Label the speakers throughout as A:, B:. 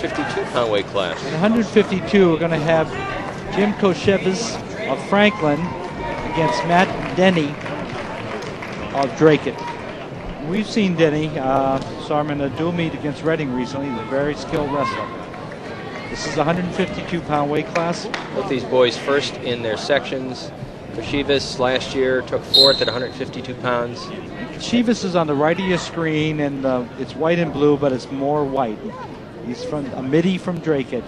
A: 152-pound weight class.
B: At 152, we're going to have Jim Koshevas of Franklin against Matt Denny of Dracut. We've seen Denny, saw him in a dual meet against Reading recently. He's a very skilled wrestler. This is a 152-pound weight class.
A: Both these boys first in their sections. Koshevas last year took fourth at 152 pounds.
B: Koshevas is on the right of your screen, and it's white and blue, but it's more white. He's from a midi from Dracut.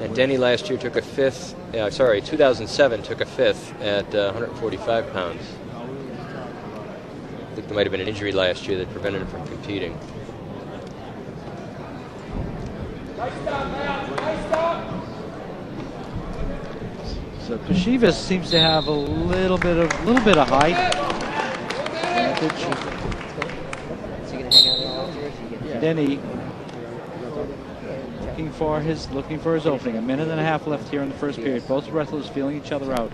A: And Denny last year took a fifth, 2007 took a fifth at 145 pounds. I think there might have been an injury last year that prevented him from competing.
B: So Koshevas seems to have a little bit of height. Denny looking for his opening. A minute and a half left here in the first period. Both wrestlers feeling each other out.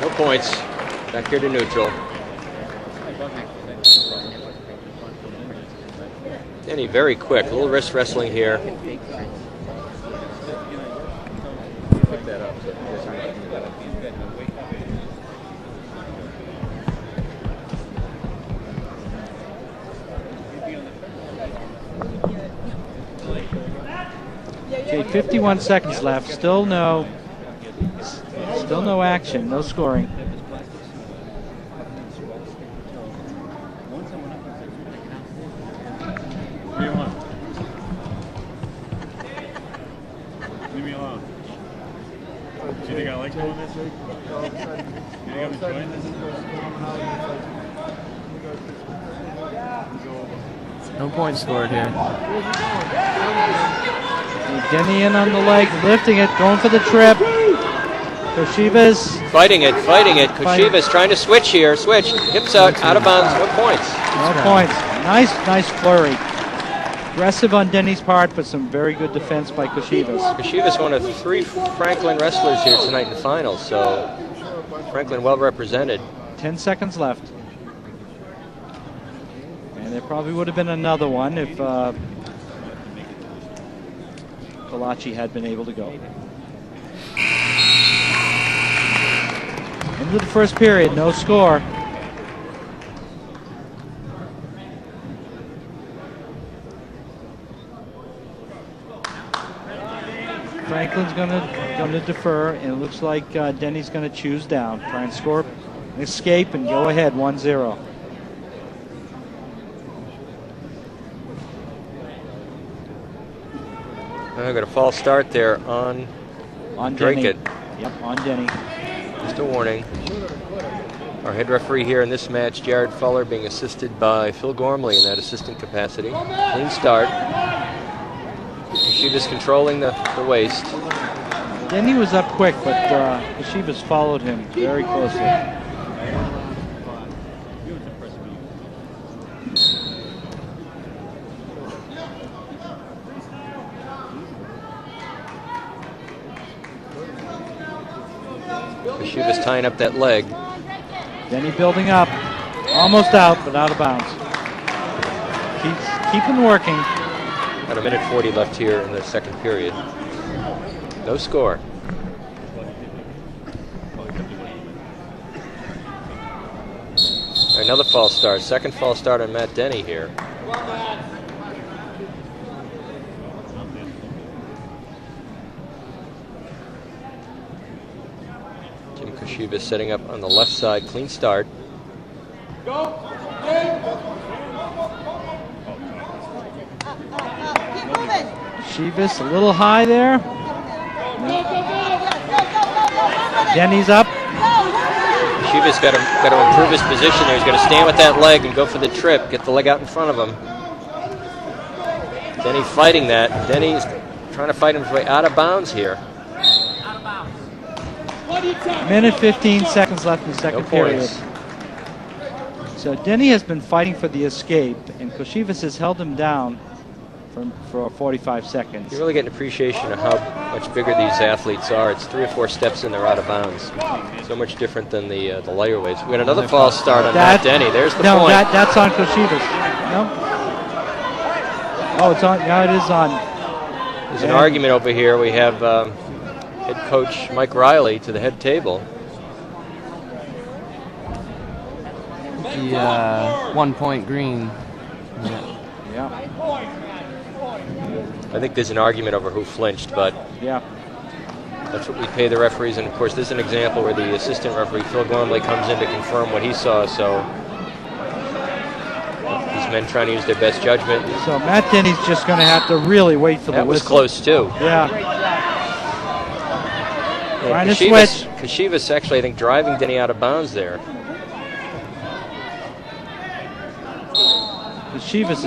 A: No points. Back here to neutral. Denny very quick. A little wrist wrestling here.
B: Okay, 51 seconds left. Still no action, no scoring.
C: Leave me alone. Do you think I like doing this? Do you think I'm enjoying this?
D: No points scored here.
B: Denny in on the leg, lifting it, going for the trip. Koshevas
A: Fighting it. Koshevas trying to switch here. Switch. Hips out of bounds. No points.
B: No points. Nice flurry. Aggressive on Denny's part, but some very good defense by Koshevas.
A: Koshevas one of 3 Franklin wrestlers here tonight in the finals, so Franklin well represented.
B: 10 seconds left. And there probably would have been another one if Kalachi had been able to go. Into the first period, no score. Franklin's gonna defer, and it looks like Denny's gonna choose down, try and score, escape, and go ahead 1-0.
A: I got a false start there on Dracut.
B: Yep, on Denny.
A: Just a warning. Our head referee here in this match, Jared Fuller, being assisted by Phil Gormley in that assistant capacity. Clean start. Koshevas controlling the waist.
B: Denny was up quick, but Koshevas followed him very closely.
A: Koshevas tying up that leg.
B: Denny building up, almost out, but out of bounds. Keeping working.
A: About a minute 40 left here in the second period. No score. Another false start. Second false start on Matt Denny here. Jim Koshevas setting up on the left side. Clean start.
B: Koshevas a little high there. Denny's up.
A: Koshevas got to improve his position there. He's got to stand with that leg and go for the trip. Get the leg out in front of him. Denny fighting that. Denny's trying to fight him his way out of bounds here.
B: Minute 15 seconds left in the second period. So Denny has been fighting for the escape, and Koshevas has held him down for 45 seconds.
A: You really get an appreciation of how much bigger these athletes are. It's 3 or 4 steps and they're out of bounds. So much different than the lighter weights. We got another false start on Matt Denny. There's the point.
B: No, that's on Koshivas. No? Oh, it's on. Yeah, it is on.
A: There's an argument over here. We have head coach Mike Riley to the head table.
D: The 1 point green.
B: Yeah.
A: I think there's an argument over who flinched, but
B: yeah,
A: that's what we pay the referees. And of course, this is an example where the assistant referee Phil Gormley comes in to confirm what he saw. So these men trying to use their best judgment.
B: So Matt Denny's just going to have to really wait for the whistle.
A: That was close too.
B: Yeah. Trying to switch.
A: Koshivas actually, I think, driving Denny out of bounds there.
B: Koshivas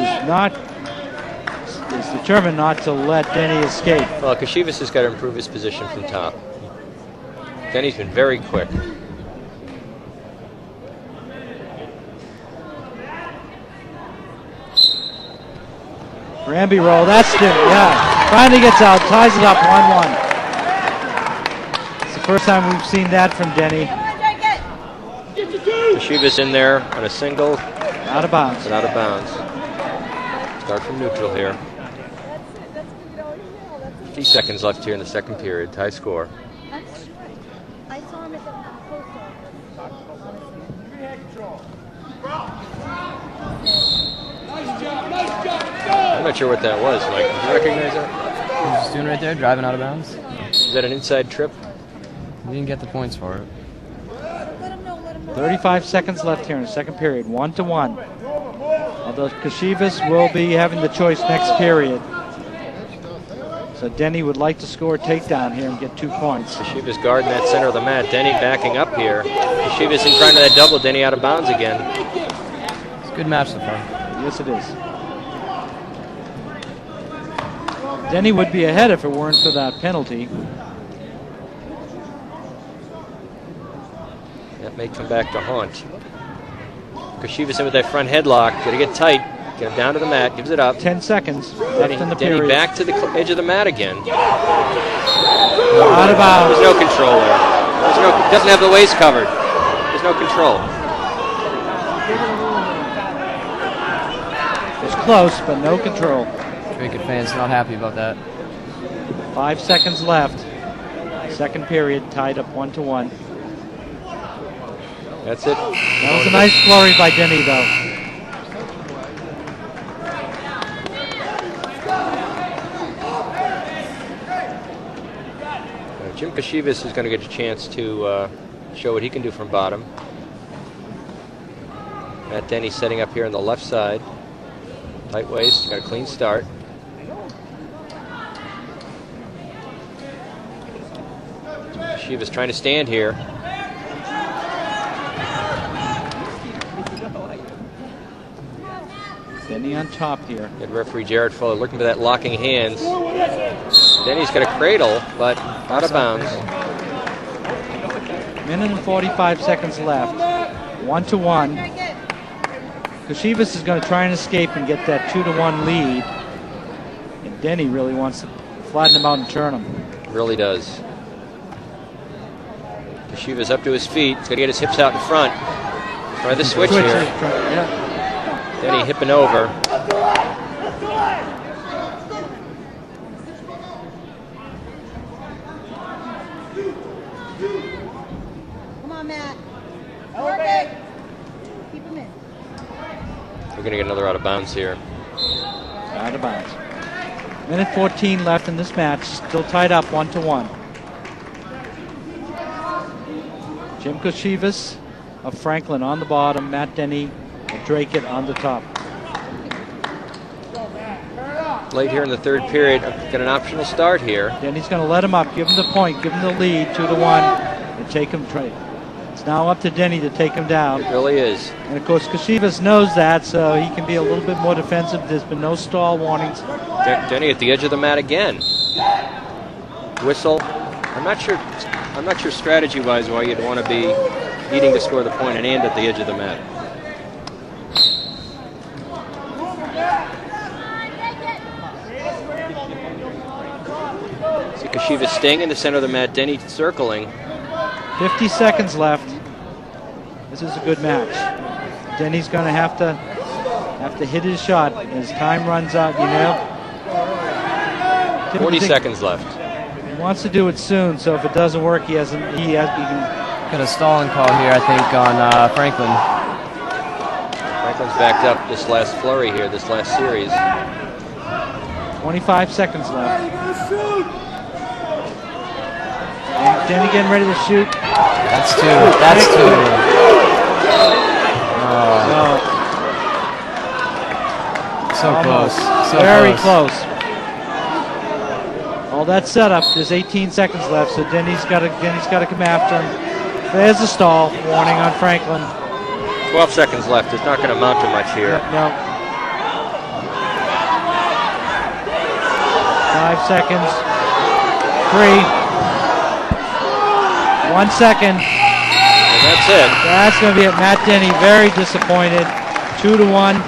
B: is determined not to let Denny escape.
A: Well, Koshivas has got to improve his position from top. Denny's been very quick.
B: Granby roll, that's it, yeah. Finally gets out, ties it up 1-1. It's the first time we've seen that from Denny.
A: Koshivas in there on a single.
B: Out of bounds.
A: And out of bounds. Start from neutral here. 50 seconds left here in the second period. Tie score.
E: I saw him at the post
A: I'm not sure what that was, Mike. Did you recognize that?
D: He's just doing right there, driving out of bounds.
A: Is that an inside trip?
D: He didn't get the points for it.
B: 35 seconds left here in the second period, 1-1. Although Koshivas will be having the choice next period. So Denny would like to score a takedown here and get 2 points.
A: Koshivas guarding that center of the mat. Denny backing up here. Koshivas in front of that double. Denny out of bounds again.
D: It's a good match so far.
B: Yes, it is. Denny would be ahead if it weren't for that penalty.
A: That may come back to haunt. Koshivas in with that front headlock. Got to get tight. Get him down to the mat. Gives it up.
B: 10 seconds left in the period.
A: Denny back to the edge of the mat again.
B: Out of bounds.
A: There's no control there. Doesn't have the waist covered. There's no control.
B: It's close, but no control.
D: Draycott fans not happy about that.
B: 5 seconds left. Second period, tied up 1-1.
A: That's it.
B: That was a nice flurry by Denny, though.
A: Jim Koshivas is going to get a chance to show what he can do from bottom. Matt Denny setting up here on the left side. Tight waist, got a clean start. Koshivas trying to stand here.
B: Denny on top here.
A: Good referee Jared Fuller looking for that locking hands. Denny's got a cradle, but out of bounds.
B: Minute and 45 seconds left. 1-1. Koshivas is going to try and escape and get that 2-1 lead. And Denny really wants to flatten him out and turn him.
A: Really does. Koshivas up to his feet. He's got to get his hips out in front. Try the switch here.
B: Yeah.
A: Denny hipping over.
E: Come on, Matt. Work it. Keep him in.
A: We're going to get another out of bounds here.
B: Out of bounds. Minute 14 left in this match. Still tied up 1-1. Jim Koshivas of Franklin on the bottom. Matt Denny of Draycott on the top.
A: Late here in the third period. Got an optional start here.
B: Denny's going to let him up, give him the point, give him the lead, 2-1, and take him. It's now up to Denny to take him down.
A: It really is.
B: And of course, Koshivas knows that, so he can be a little bit more defensive. There's been no stall warnings.
A: Denny at the edge of the mat again. Whistle. I'm not sure strategy-wise why you'd want to be needing to score the point and at the edge of the mat. Shivas staying in the center of the mat. Denny circling.
B: 50 seconds left. This is a good match. Denny's going to have to hit his shot as time runs out.
A: 40 seconds left.
B: He wants to do it soon, so if it doesn't work, he can.
D: Got a stalling call here, I think, on Franklin.
A: Franklin's backed up this last flurry here, this last series.
B: 25 seconds left. Denny getting ready to shoot.
D: That's two. That's two.
B: No.
D: So close. So
B: Very close. All that setup. There's 18 seconds left, so Denny's got to come after him. There's a stall. Warning on Franklin.
A: 12 seconds left. It's not going to amount to much here.
B: No. 5 seconds. 3. 1 second.
A: And that's it.
B: That's going to be it. Matt Denny very disappointed. 2-1.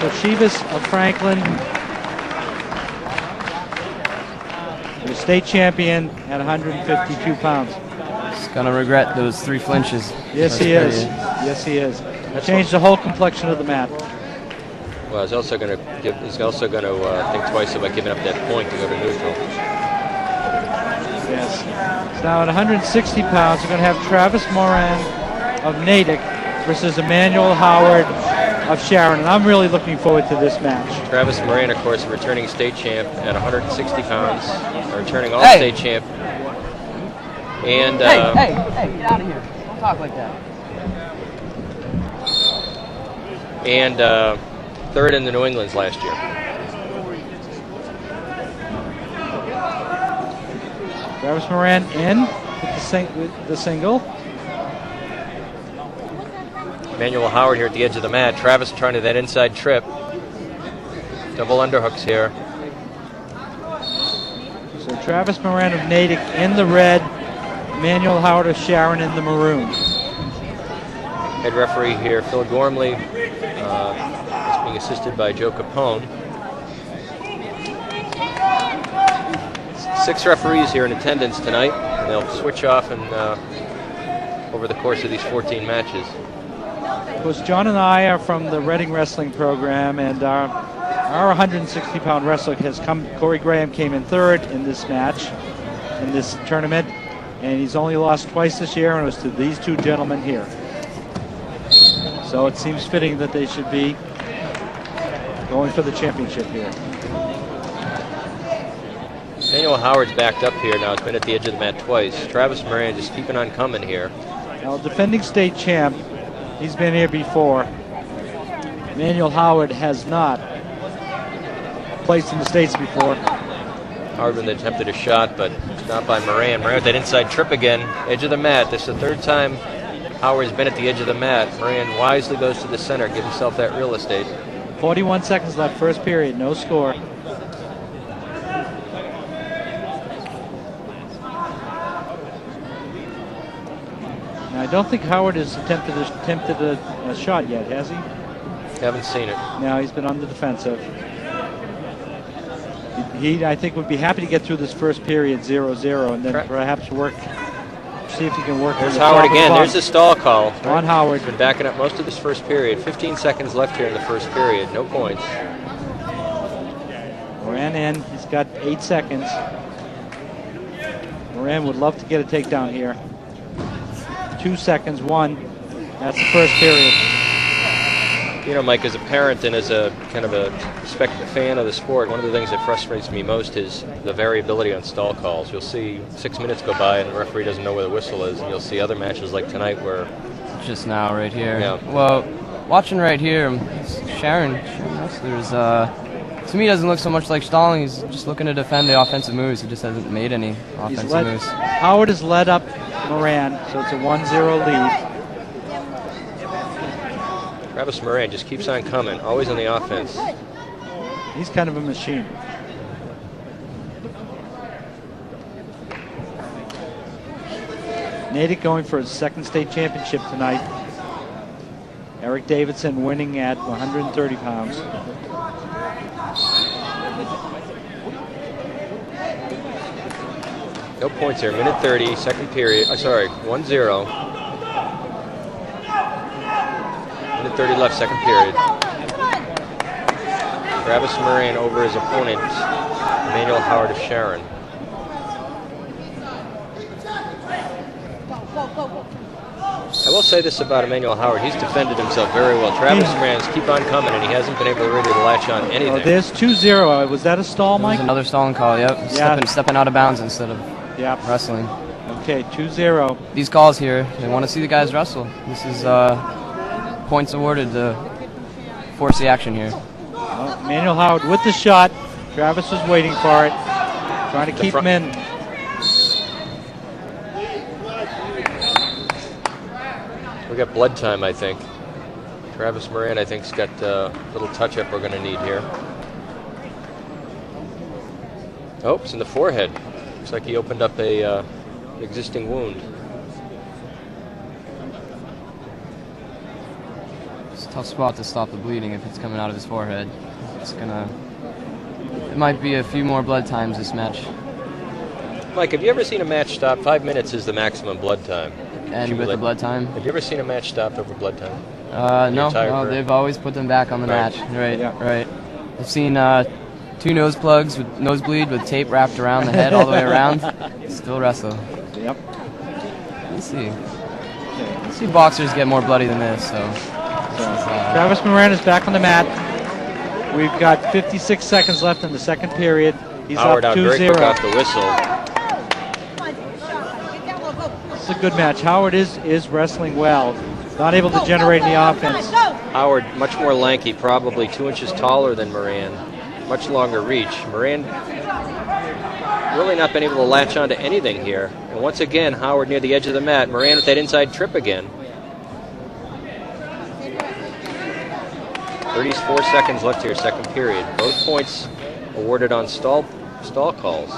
B: So Shivas of Franklin, the state champion at 152 pounds.
D: He's gonna regret those 3 flinches.
B: Yes, he is. Yes, he is. Changed the whole complexion of the mat.
A: Well, he's also going to think twice about giving up that point to go to neutral.
B: Yes. So now at 160 pounds, we're going to have Travis Moran of Natick versus Emmanuel Howard of Sharon. And I'm really looking forward to this match.
A: Travis Moran, of course, returning state champ at 160 pounds, returning all-state champ. And
D: Hey, get out of here. Don't talk like that.
A: And third in the New Englands last year.
B: Travis Moran in with the single.
A: Emmanuel Howard here at the edge of the mat. Travis trying to that inside trip. Double underhooks here.
B: So Travis Moran of Natick in the red. Emmanuel Howard of Sharon in the maroon.
A: Head referee here, Phil Gormley, is being assisted by Joe Capone. 6 referees here in attendance tonight, and they'll switch off and over the course of these 14 matches.
B: Of course, John and I are from the Reading Wrestling program, and our 160-pound wrestler has come. Corey Graham came in third in this match, in this tournament, and he's only lost twice this year, and it was to these 2 gentlemen here. So it seems fitting that they should be going for the championship here.
A: Emmanuel Howard's backed up here now. He's been at the edge of the mat twice. Travis Moran just keeping on coming here.
B: Now, defending state champ, he's been here before. Emmanuel Howard has not placed in the States before.
A: Hardman attempted a shot, but not by Moran. Moran with that inside trip again, edge of the mat. This is the 3rd time Howard's been at the edge of the mat. Moran wisely goes to the center, give himself that real estate.
B: 41 seconds left, first period, no score. Now, I don't think Howard has attempted a shot yet, has he?
A: Haven't seen it.
B: No, he's been on the defensive. He, I think, would be happy to get through this first period 0-0 and then perhaps see if he can work.
A: There's Howard again. There's the stall call.
B: On Howard.
A: He's been backing up most of this first period. 15 seconds left here in the first period. No points.
B: Moran in. He's got 8 seconds. Moran would love to get a takedown here. 2 seconds. 1. That's the first period.
A: You know, Mike, as a parent and as a kind of a fan of the sport, one of the things that frustrates me most is the variability on stall calls. You'll see 6 minutes go by and the referee doesn't know where the whistle is, and you'll see other matches like tonight where...
D: Just now, right here.
A: Yeah.
D: Well, watching right here, Sharon wrestlers, to me, doesn't look so much like stalling. He's just looking to defend the offensive moves. He just hasn't made any offensive moves.
B: Howard has led up Moran, so it's a 1-0 lead.
A: Travis Moran just keeps on coming, always on the offense.
B: He's kind of a machine. Natick going for his 2nd state championship tonight. Eric Davidson winning at 130 pounds.
A: No points here. Minute 30, second period. Sorry, 1-0. Minute 30 left, second period. Travis Moran over his opponent, Emmanuel Howard of Sharon. I will say this about Emmanuel Howard. He's defended himself very well. Travis Moran's keep on coming, and he hasn't been able to really latch on anything.
B: Oh, there's 2-0. Was that a stall, Mike?
D: There's another stalling call, yep.
B: Yeah.
D: Stepping out of bounds instead of wrestling.
B: Okay, 2-0.
D: These calls here, they want to see the guys wrestle. This is points awarded to force the action here.
B: Well, Emmanuel Howard with the shot. Travis was waiting for it, trying to keep him in.
A: We got blood time, I think. Travis Moran, I think, has got a little touch-up we're going to need here. Oh, it's in the forehead. Looks like he opened up a existing wound.
D: It's a tough spot to stop the bleeding if it's coming out of his forehead. It might be a few more blood times this match.
A: Mike, have you ever seen a match stop? 5 minutes is the maximum blood time.
D: And with the blood time?
A: Have you ever seen a match stopped over blood time?
D: No, they've always put them back on the match. Right,
B: Yeah.
D: right. I've seen 2 nose plugs with nosebleed with tape wrapped around the head all the way around. Still wrestle.
B: Yep.
D: Let's see. Let's see boxers get more bloody than this. So
B: Travis Moran is back on the mat. We've got 56 seconds left in the second period. He's
A: Howard
B: up
A: out very
B: 2-0.
A: quick off the whistle.
B: It's a good match. Howard is wrestling well. Not able to generate any offense.
A: Howard, much more lanky, probably 2 inches taller than Moran. Much longer reach. Moran really not been able to latch onto anything here. And once again, Howard near the edge of the mat. Moran with that inside trip again. 34 seconds left here, second period. Both points awarded on stall calls.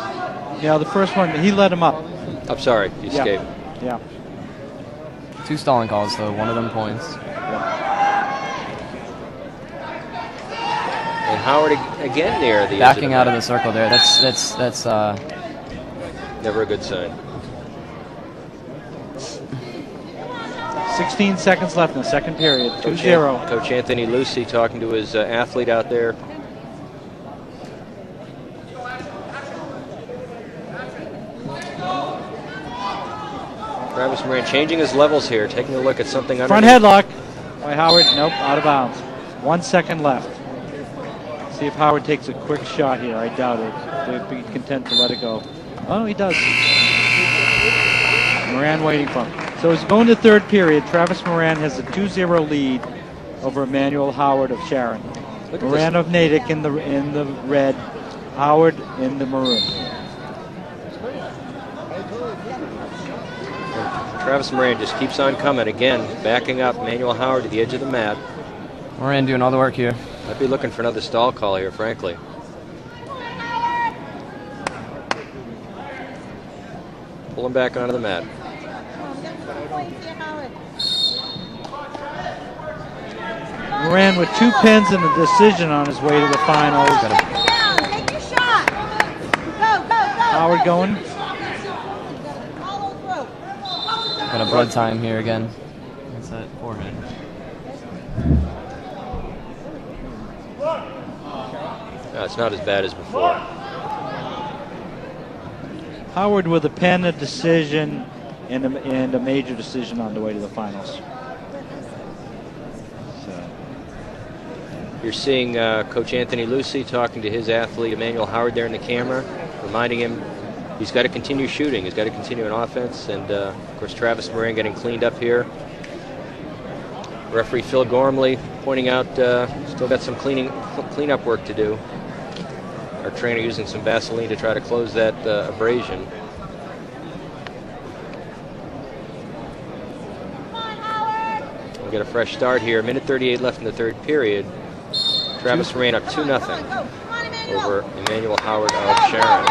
B: Yeah, the first one, he let him up.
A: I'm sorry, you escaped.
B: Yeah.
D: 2 stalling calls, though. One of them points.
A: And Howard again near the
D: Backing
A: edge
D: out of the circle there. That's
A: never a good sign.
B: 16 seconds left in the second period. 2-0.
A: Coach Anthony Lucy talking to his athlete out there. Travis Moran changing his levels here, taking a look at something
B: Front
A: underneath.
B: headlock by Howard. Nope, out of bounds. 1 second left. See if Howard takes a quick shot here. I doubt it. They'd be content to let it go. Oh, he does. Moran waiting for him. So he's going to third period. Travis Moran has a 2-0 lead over Emmanuel Howard of Sharon. Moran of Natick in the red, Howard in the maroon.
A: Travis Moran just keeps on coming again, backing up Emmanuel Howard to the edge of the mat.
D: Moran doing all the work here.
A: I'd be looking for another stall call here, frankly. Pull him back onto the mat.
B: Moran with 2 pins and a decision on his way to the finals.
E: Take your shot. Go.
B: Howard going.
D: Got a blood time here again. That's that forehead.
A: No, it's not as bad as before.
B: Howard with a pen, a decision, and a major decision on the way to the finals.
A: You're seeing Coach Anthony Lucy talking to his athlete Emmanuel Howard there in the camera, reminding him he's got to continue shooting, he's got to continue an offense, and of course Travis Moran getting cleaned up here. Referee Phil Gormley pointing out still got some cleanup work to do. Our trainer using some Vaseline to try to close that abrasion. We'll get a fresh start here. Minute 38 left in the third period. Travis Moran up 2-0 over Emmanuel Howard of Sharon.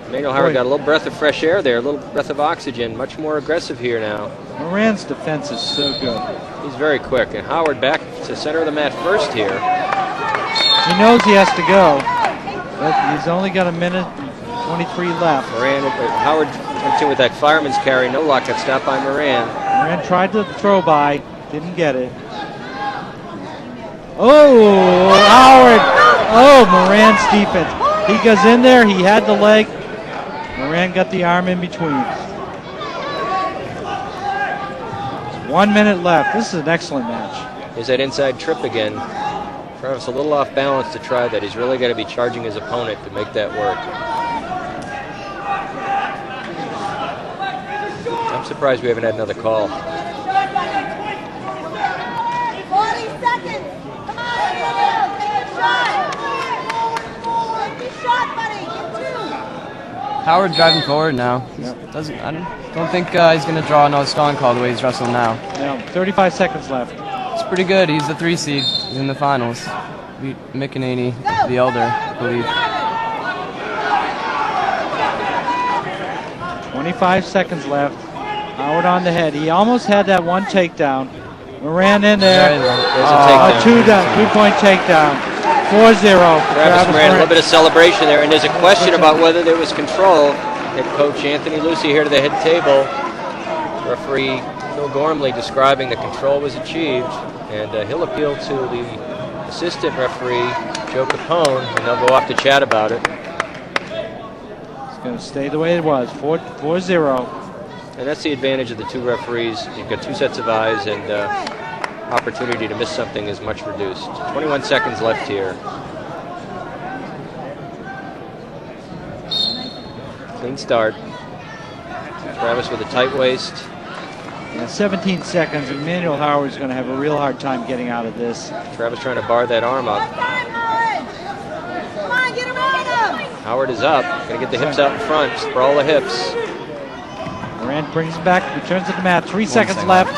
A: Emmanuel Howard got a little breath of fresh air there, a little breath of oxygen, much more aggressive here now.
B: Moran's defense is so good.
A: He's very quick, and Howard back to center of the mat first here.
B: He knows he has to go, but he's only got a minute 23 left.
A: Howard went in with that fireman's carry. No luck. Got stopped by Moran.
B: Moran tried to throw by, didn't get it. Oh, Howard. Oh, Moran's defense. He goes in there. He had the leg. Moran got the arm in between. 1 minute left. This is an excellent match.
A: Here's that inside trip again. Travis a little off balance to try that. He's really got to be charging his opponent to make that work. I'm surprised we haven't had another call.
E: 40 seconds. Come on, take a shot. Take a shot, buddy. Get two.
D: Howard driving forward now. I don't think he's going to draw another stalling call the way he's wrestling now.
B: Yeah, 35 seconds left.
D: It's pretty good. He's the 3 seed. He's in the finals. Beat McEnany, the elder, I believe.
B: 25 seconds left. Howard on the head. He almost had that one takedown. Moran in there.
A: There's a takedown.
B: 2-point takedown. 4-0.
A: Travis Moran, a little bit of celebration there, and there's a question about whether there was control. Head coach Anthony Lucy here to the head table. Referee Phil Gormley describing the control was achieved, and he'll appeal to the assistant referee Joe Capone, and they'll go off to chat about it.
B: It's going to stay the way it was. 4-0.
A: And that's the advantage of the two referees. You've got two sets of eyes, and opportunity to miss something is much reduced. 21 seconds left here. Clean start. Travis with a tight waist.
B: Yeah, 17 seconds. Emmanuel Howard's going to have a real hard time getting out of this.
A: Travis trying to bar that arm up.
E: Come on, get around him.
A: Howard is up. Going to get the hips out in front. Sprawl the hips.
B: Moran brings him back, returns to the mat. 3 seconds left.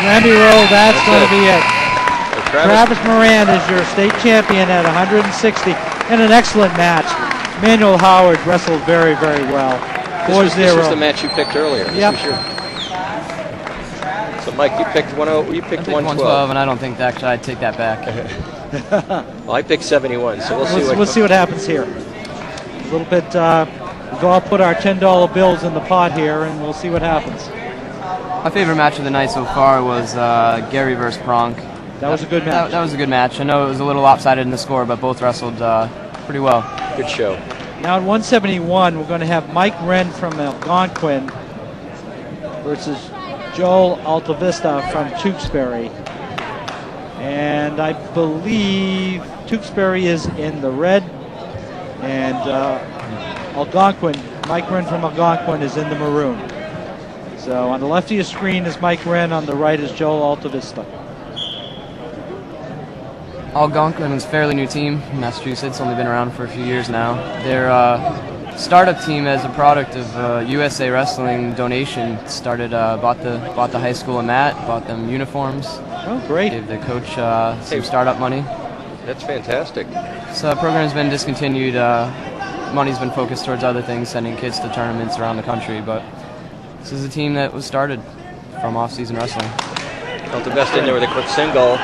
B: Randy roll, that's going to be it. Travis Moran is your state champion at 160 in an excellent match. Emmanuel Howard wrestled very, very well. 4-0.
A: This was the match you picked earlier.
B: Yep.
A: So Mike, you picked 112. You picked
D: 112, and I don't think actually I'd take that back.
A: Well, I picked 71, so
B: We'll see what happens here. A little bit. We'll all put our $10 bills in the pot here, and we'll see what happens.
D: My favorite match of the night so far was Gary versus Pronk.
B: That was a good match.
D: That was a good match. I know it was a little lopsided in the score, but both wrestled pretty well.
A: Good show.
B: Now at 171, we're going to have Mike Wren from Algonquin versus Joel Altavista from Tewksbury. And I believe Tewksbury is in the red, and Algonquin, Mike Wren from Algonquin, is in the maroon. So on the left of your screen is Mike Wren, on the right is Joel Altavista.
D: Algonquin is a fairly new team in Massachusetts, only been around for a few years now. Their startup team as a product of USA Wrestling donation started, bought the high school a mat, bought them uniforms.
B: Oh, great.
D: Gave the coach some startup money.
A: That's fantastic.
D: So the program's been discontinued. Money's been focused towards other things, sending kids to tournaments around the country, but this is a team that was started from off-season wrestling.
A: Altavista in there with a quick single.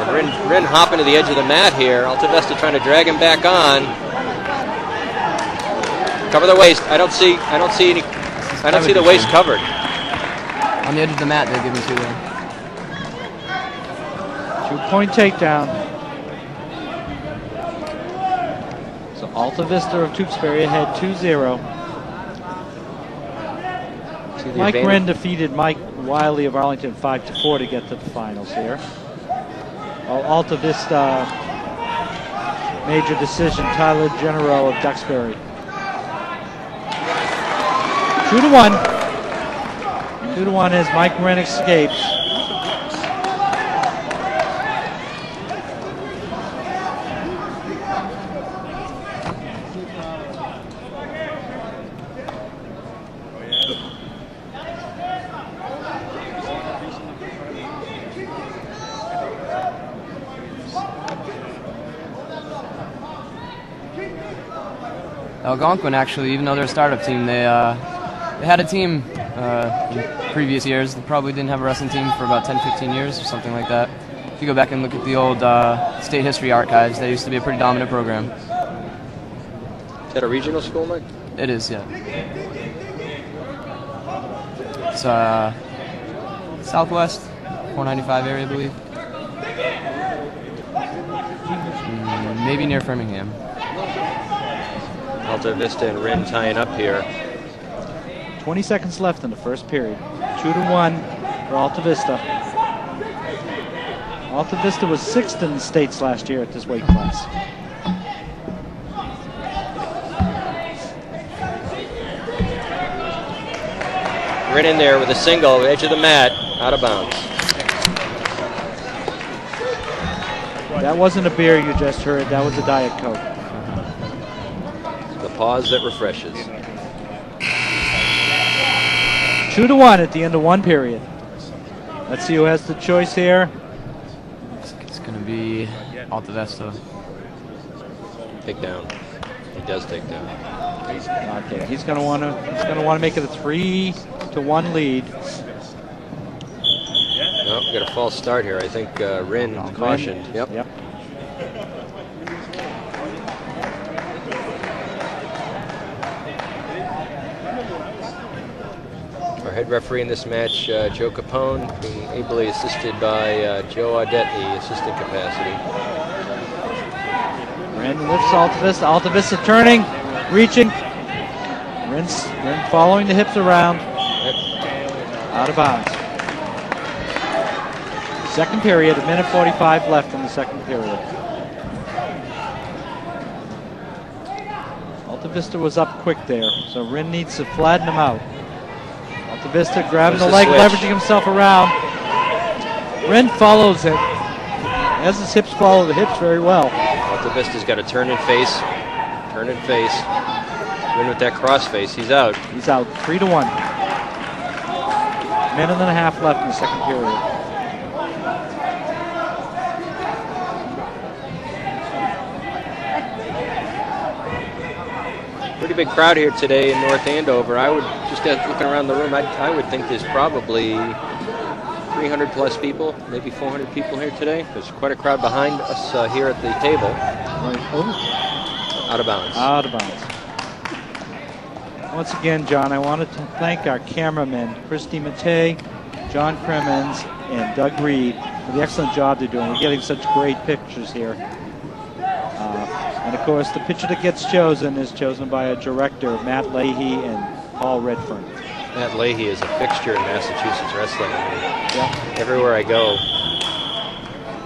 A: And Wren hopping to the edge of the mat here. Altavista trying to drag him back on. Cover the waist. I don't see the waist covered.
D: On the edge of the mat, they're giving to them.
B: 2-point takedown. So Altavista of Tewksbury ahead 2-0. Mike Wren defeated Mike Wiley of Arlington 5-4 to get to the finals here. Altavista major decision, Tyler Genero of Duxbury. 2-1. 2-1 as Mike Wren escapes.
D: Algonquin, actually, even though they're a startup team, they had a team in previous years. They probably didn't have a wrestling team for about 10, 15 years or something like that. If you go back and look at the old state history archives, they used to be a pretty dominant program.
A: Is that a regional school, Mike?
D: It is, yeah. It's Southwest, 495 area, I believe. Maybe near Framingham.
A: Alta Vista and Rin tying up here.
B: 20 seconds left in the first period. 2-1 for Alta Vista. Alta Vista was 6th in the states last year at this weight class.
A: Rin in there with a single, edge of the mat, out of bounds.
B: That wasn't a beer you just heard, that was a Diet Coke.
A: The pause that refreshes.
B: 2-1 at the end of one period. Let's see who has the choice here.
D: It's going to be Alta Vista.
A: Take down. He does take down.
B: Okay, he's going to want to make it a 3-1 lead.
A: No, we got a false start here. I think Rin cautioned. Yep. Our head referee in this match, Joe Capone, being ably assisted by Joe Audette in the assistant capacity.
B: Rin lifts Alta Vista. Alta Vista turning, reaching. Rin following the hips around. Out of bounds. Second period, 1:45 left in the second period. Alta Vista was up quick there, so Rin needs to flatten him out. Alta Vista grabbing the leg, leveraging himself around. Rin follows it. As his hips follow the hips very well.
A: Alta Vista's got to turn and face. Turn and face. Rin with that cross face. He's out.
B: He's out. 3-1. Minute and a half left in the second period.
A: Pretty big crowd here today in North Andover. I would, just looking around the room, I would think there's probably 300 plus people, maybe 400 people here today. There's quite a crowd behind us here at the table. Out of bounds.
B: Out of bounds. Once again, John, I wanted to thank our cameramen, Christy Matei, John Crimmins, and Doug Reed for the excellent job they're doing. We're getting such great pictures here. And of course, the picture that gets chosen is chosen by a director, Matt Leahy and Paul Redfern.
A: Matt Leahy is a fixture in Massachusetts wrestling. I mean, everywhere I go,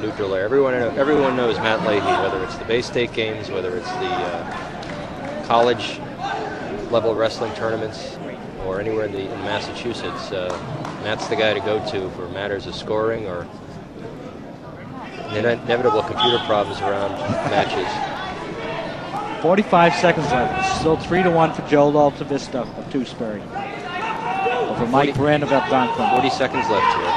A: neutral air. Everyone knows Matt Leahy, whether it's the Bay State games, whether it's the college level wrestling tournaments, or anywhere in Massachusetts. Matt's the guy to go to for matters of scoring or inevitable computer problems around matches.
B: 45 seconds left. Still 3-1 for Joel Alta Vista of Tewksbury. Over Mike Brand of Algonquin.
A: 40 seconds left here.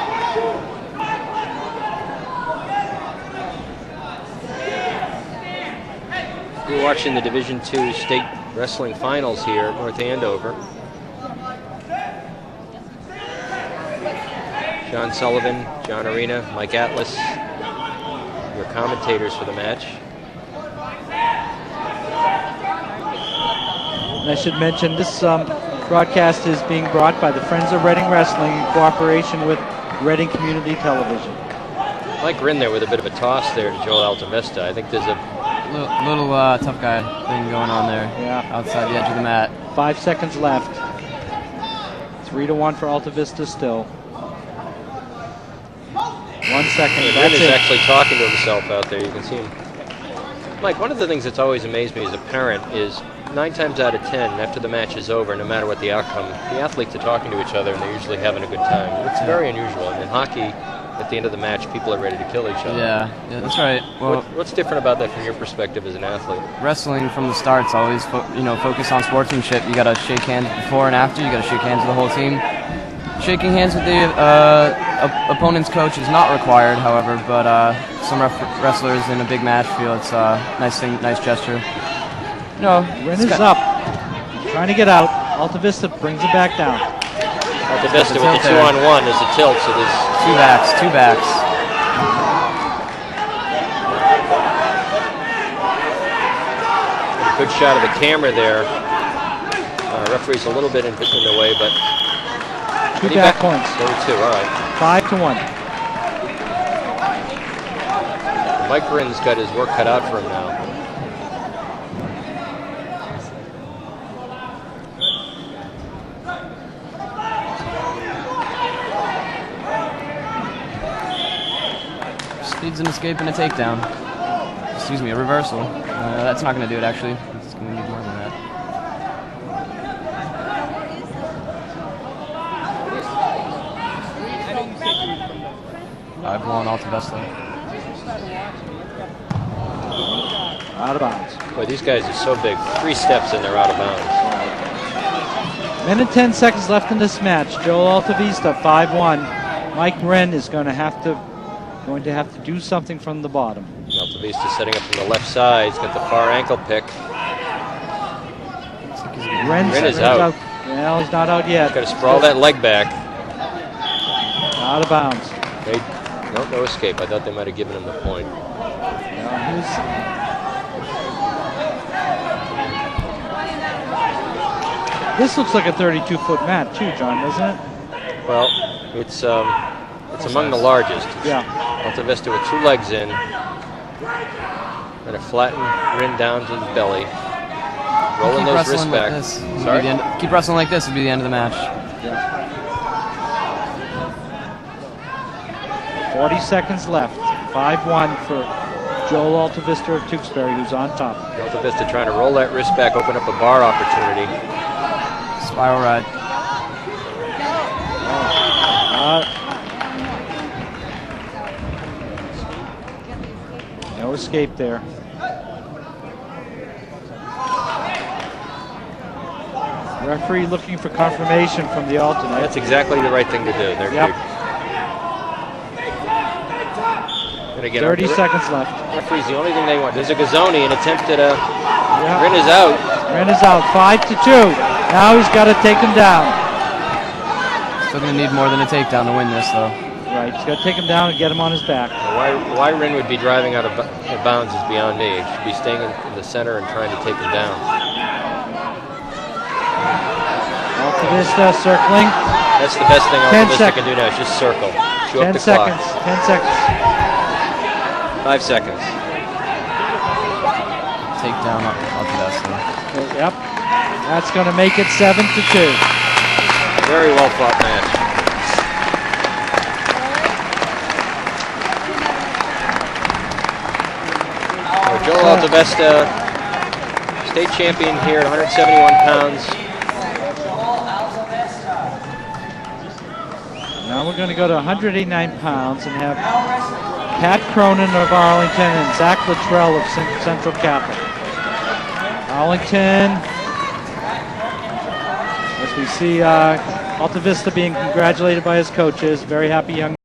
A: We're watching the Division II state wrestling finals here at North Andover. John Sullivan, John Arena, Mike Atlas, your commentators for the match.
B: And I should mention this broadcast is being brought by the Friends of Reading Wrestling in cooperation with Reading Community Television.
A: Mike Rin there with a bit of a toss there to Joel Alta Vista. I think there's a
D: little tough guy thing going on there.
B: Yeah.
D: Outside the edge of the mat.
B: 5 seconds left. 3-1 for Alta Vista still. 1 second.
A: Rin is actually talking to himself out there. You can see him. Mike, one of the things that's always amazed me as a parent is 9 times out of 10, after the match is over, no matter what the outcome, the athletes are talking to each other and they're usually having a good time. It's very unusual. And in hockey, at the end of the match, people are ready to kill each other.
D: Yeah, that's right. Well,
A: what's different about that from your perspective as an athlete?
D: Wrestling from the start's always focus on sportsmanship. You got to shake hands before and after. You got to shake hands with the whole team. Shaking hands with the opponent's coach is not required, however, but some wrestlers in a big match feel it's a nice thing, nice gesture.
B: Rin is up, trying to get out. Alta Vista brings it back down.
A: Alta Vista with the 2-on-1 is a tilt, so there's
D: two backs.
A: Good shot of the camera there. Referee's a little bit in the way, but
B: 2 back points.
A: There were 2. All right.
B: 5-1.
A: Mike Rinn's got his work cut out for him now.
D: Speeds an escape and a takedown. Excuse me, a reversal. That's not going to do it, actually. It's going to need more than that. I've won Altavesta.
B: Out of bounds.
A: Boy, these guys are so big. 3 steps and they're out of bounds.
B: Minute 10 seconds left in this match. Joel Altavista 5-1. Mike Rinn is going to have to do something from the bottom.
A: Altavista setting up from the left side. He's got the far ankle pick.
B: Rinn
A: is out.
B: Well, he's not out yet.
A: Got to sprawl that leg back.
B: Out of bounds.
A: No escape. I thought they might have given him the point.
B: This looks like a 32-foot mat too, John, doesn't it?
A: Well, it's among the largest.
B: Yeah.
A: Altavista with 2 legs in. Going to flatten Rinn down to his belly. Rolling those wrists back.
D: Sorry? Keep wrestling like this would be the end of the match.
B: 40 seconds left. 5-1 for Joel Altavista of Tewksbury, who's on top.
A: Altavista trying to roll that wrist back, open up a bar opportunity.
D: Spiral ride.
B: No escape there. Referee looking for confirmation from the alternate.
A: That's exactly the right thing to do. They're
B: Yep.
A: And again,
B: 30 seconds left.
A: Referee's the only thing they want. There's a Gazzoni, an attempt at a... Rinn is out.
B: Rinn is out, 5-2. Now he's got to take him down.
D: Still going to need more than a takedown to win this, though.
B: Right, he's got to take him down and get him on his back.
A: Why Rinn would be driving out of bounds is beyond me. He should be staying in the center and trying to take him down.
B: Altavista circling.
A: That's the best thing Altavista can do now, is just circle. Chew up the clock.
B: 10 seconds.
A: 5 seconds.
D: Takedown Altavista.
B: Yep. That's going to make it 7-2.
A: Very well fought match. Joel Altavista, state champion here at 171 pounds.
B: Now we're going to go to 189 pounds and have Pat Cronin of Arlington and Zach Luttrell of Central Catholic. Arlington, as we see Altavista being congratulated by his coaches, very happy young